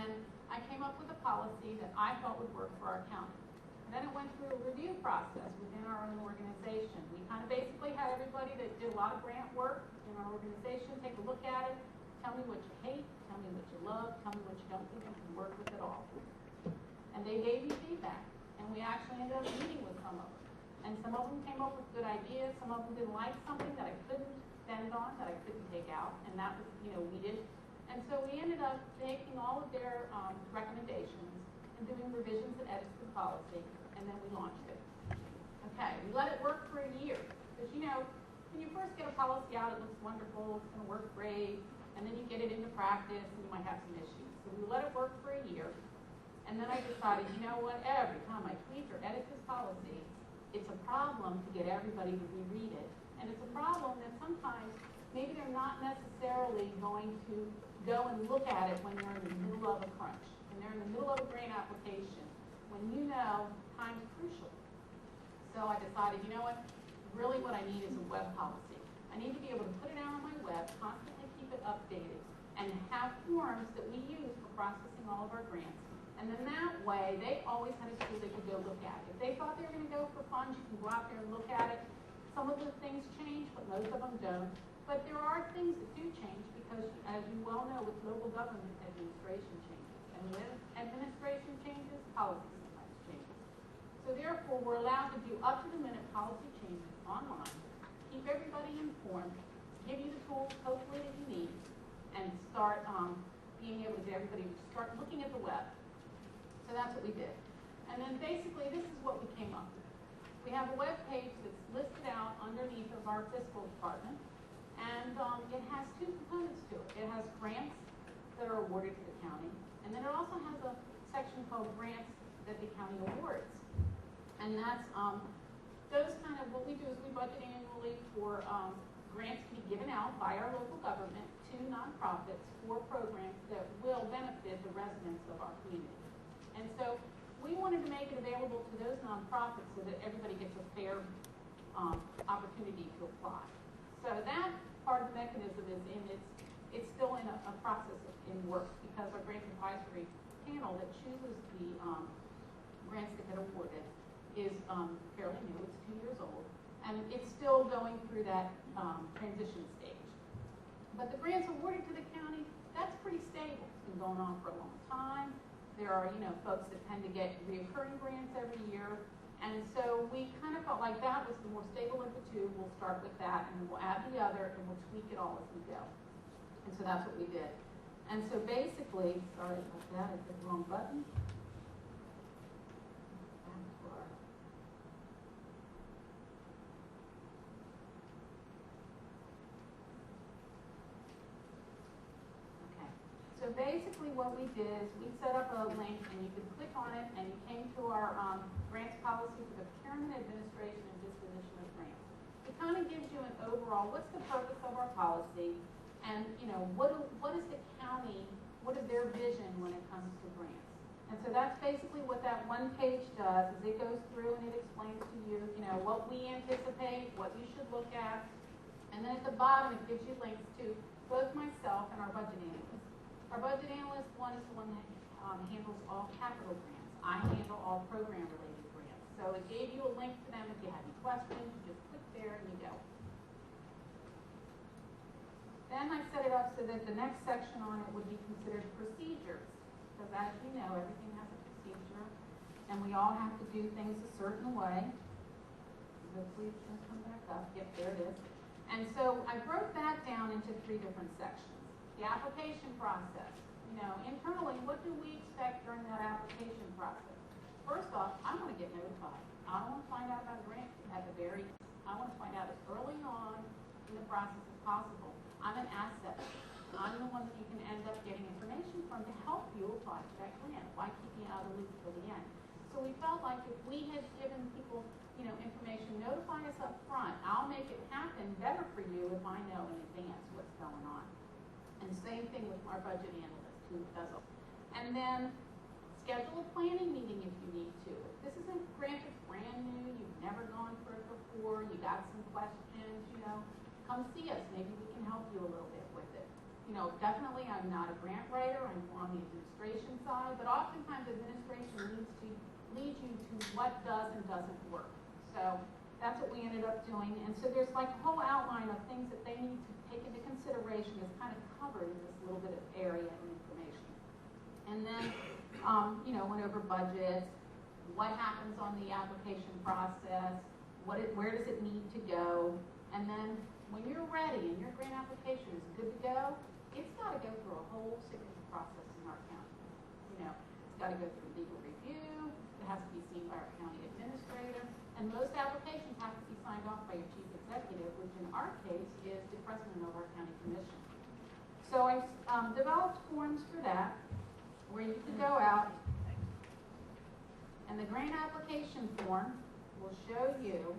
then I came up with a policy that I thought would work for our county. And then it went through a review process within our own organization. We kind of basically had everybody that did a lot of grant work in our organization take a look at it, tell me what you hate, tell me what you love, tell me what you don't think I can work with at all. And they gave me feedback, and we actually ended up meeting with some of them. And some of them came up with good ideas, some of them didn't like something that I couldn't bend on, that I couldn't take out, and that was, weeded. And so we ended up taking all of their recommendations and doing revisions and edits to the policy, and then we launched it. Okay, we let it work for a year, because when you first get a policy out, it looks wonderful, it's going to work great, and then you get it into practice, and you might have some issues. So we let it work for a year, and then I decided, you know what, every time I tweak or edit this policy, it's a problem to get everybody to reread it. And it's a problem that sometimes maybe they're not necessarily going to go and look at it when they're in the middle of a crunch, when they're in the middle of a grant application, when time's crucial. So I decided, you know what, really what I need is a web policy. I need to be able to put it out on my web, constantly keep it updated, and have forms that we use for processing all of our grants. And then that way, they always had a tool they could go look at. If they thought they were going to go for funds, you can go out there and look at it. Some of the things change, but most of them don't. But there are things that do change because, as you well know, with local government, administration changes. And when administration changes, policy sometimes changes. So therefore, we're allowed to do up-to-the-minute policy changes online, keep everybody informed, give you the tools, hopefully, that you need, and start being able to get everybody to start looking at the web. So that's what we did. And then basically, this is what we came up with. We have a web page that's listed out underneath of our fiscal department, and it has two components to it. It has grants that are awarded to the county, and then it also has a section called grants that the county awards. And that's those kind of, what we do is we budget annually for grants to be given out by our local government to nonprofits for programs that will benefit the residents of our community. And so we wanted to make it available to those nonprofits so that everybody gets a fair opportunity to apply. So that part of the mechanism is it's still in a process in work because our grant advisory panel that chooses the grants that get awarded is fairly new. It's 2 years old, and it's still going through that transition stage. But the grants awarded to the county, that's pretty stable. It's been going on for a long time. There are, folks that tend to get reoccurring grants every year. And so we kind of felt like that was the more stable of the two. We'll start with that, and then we'll add the other, and we'll tweak it all as we go. And so that's what we did. And so basically, sorry about that, I hit the wrong button. So basically what we did is we set up a link and you could click on it and you came to our grants policy for the procurement, administration, and disposition of grants. It kind of gives you an overall, what's the purpose of our policy, and what is the county, what is their vision when it comes to grants. And so that's basically what that one page does, is it goes through and it explains to you, what we anticipate, what you should look at, and then at the bottom it gives you links to both myself and our budget analyst. Our budget analyst one is the one that handles all capital grants. I handle all program-related grants. So it gave you a link to them if you had any questions. You just click there and you go. Then I set it up so that the next section on it would be considered procedures. Because as you know, everything has a procedure. And we all have to do things a certain way. Hopefully it's going to come back up. Yep, there it is. And so I broke that down into 3 different sections. The application process. Internally, what do we expect during that application process? First off, I want to get notified. I don't want to find out about a grant I want to find out as early on in the process as possible. I'm an asset. I'm the one that you can end up getting information from to help you apply for that grant. Why keep me out of the loop till the end? So we felt like if we had given people, information, notify us up front, I'll make it happen better for you if I know in advance what's going on. And same thing with our budget analyst who does it. And then schedule a planning meeting if you need to. If this isn't grant is brand new, you've never gone for it before, you got some questions, come see us. Maybe we can help you a little bit with it. You know, definitely I'm not a grant writer, I'm on the administration side, but oftentimes administration leads you to what does and doesn't work. So that's what we ended up doing. And so there's like a whole outline of things that they need to take into consideration that's kind of covered in this little bit of area and information. And then, you know, went over budgets, what happens on the application process, where does it need to go, and then when you're ready and your grant application is good to go, it's got to go through a whole signature process in our county. You know, it's got to go through legal review, it has to be seen by our county administrator, and most applications have to be signed off by your chief executive, which in our case is the president of our county commission. So I developed forms for that, where you can go out, and the grant application form will show you,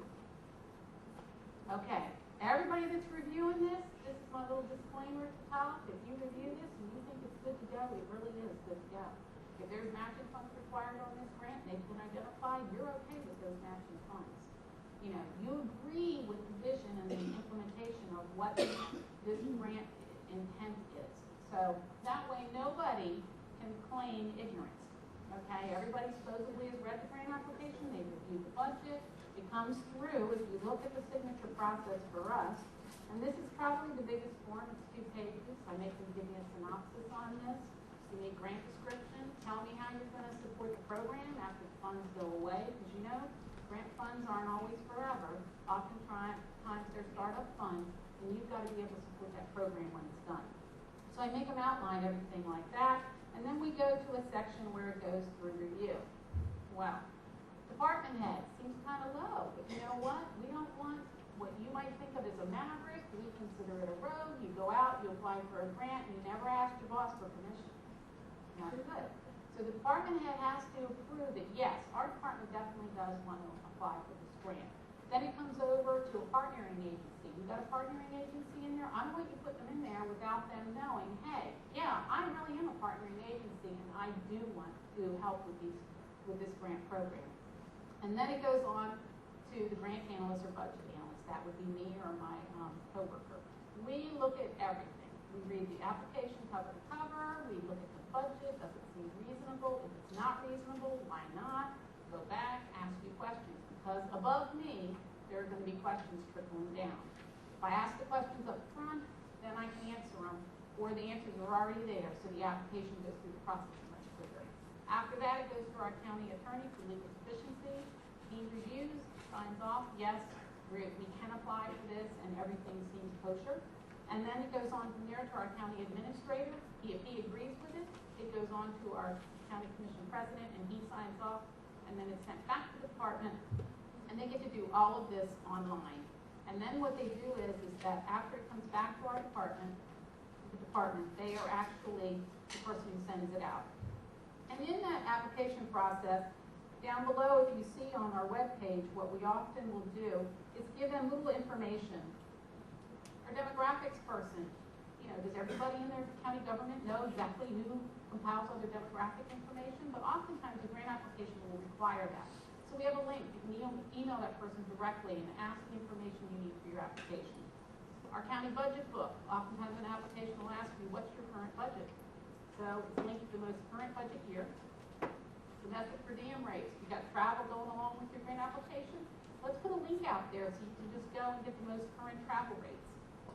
okay, everybody that's reviewing this is my little disclaimer at the top. If you review this and you think it's good to go, it really is good to go. If there's matching funds required on this grant, they've been identified, you're okay with those matching funds. You know, you agree with the vision and the implementation of what this grant intent is. So that way nobody can claim ignorance. Okay, everybody supposedly has read the grant application, they reviewed the budget, it comes through. If you look at the signature process for us, and this is probably the biggest form, it's 2 pages. I make them give me a synopsis on this. You need grant description, tell me how you're going to support the program after the funds go away, because you know, grant funds aren't always forever. Oftentimes they're startup funds, and you've got to be able to support that program when it's done. So I make them outline everything like that, and then we go to a section where it goes through review. Well, department head seems kind of low, but you know what? We don't want what you might think of as a maverick. We consider it a rogue. You go out, you apply for a grant, and you never ask your boss for permission. Not good. So the department head has to approve that, yes, our department definitely does want to apply for this grant. Then it comes over to a partnering agency. You've got a partnering agency in there. I don't want you to put them in there without them knowing, hey, yeah, I really am a partnering agency, and I do want to help with this grant program. And then it goes on to the grant analyst or budget analyst. That would be me or my coworker. We look at everything. We read the application cover to cover. We look at the budget. Does it seem reasonable? If it's not reasonable, why not? Go back, ask you questions. Because above me, there are going to be questions trickling down. If I ask the questions up front, then I can answer them, or the answers are already there, so the application goes through the process much quicker. After that, it goes to our county attorney for legal sufficiency. He reviews, signs off, yes, we can apply for this, and everything seems kosher. And then it goes on from there to our county administrator. If he agrees with it, it goes on to our county commission president, and he signs off, and then it's sent back to the department, and they get to do all of this online. And then what they do is that after it comes back to our department, they are actually the person who sends it out. And in that application process, down below, if you see on our webpage, what we often will do is give them little information. Our demographics person, you know, does everybody in their county government know exactly who compiles all their demographic information? But oftentimes the grant application will require that. So we have a link. You can email that person directly and ask the information you need for your application. Our county budget book, oftentimes an application will ask you, what's your current budget? So it's linked to the most current budget year. Domestic per diem rates. You got travel going along with your grant application. Let's put a link out there so you can just go and get the most current travel rate.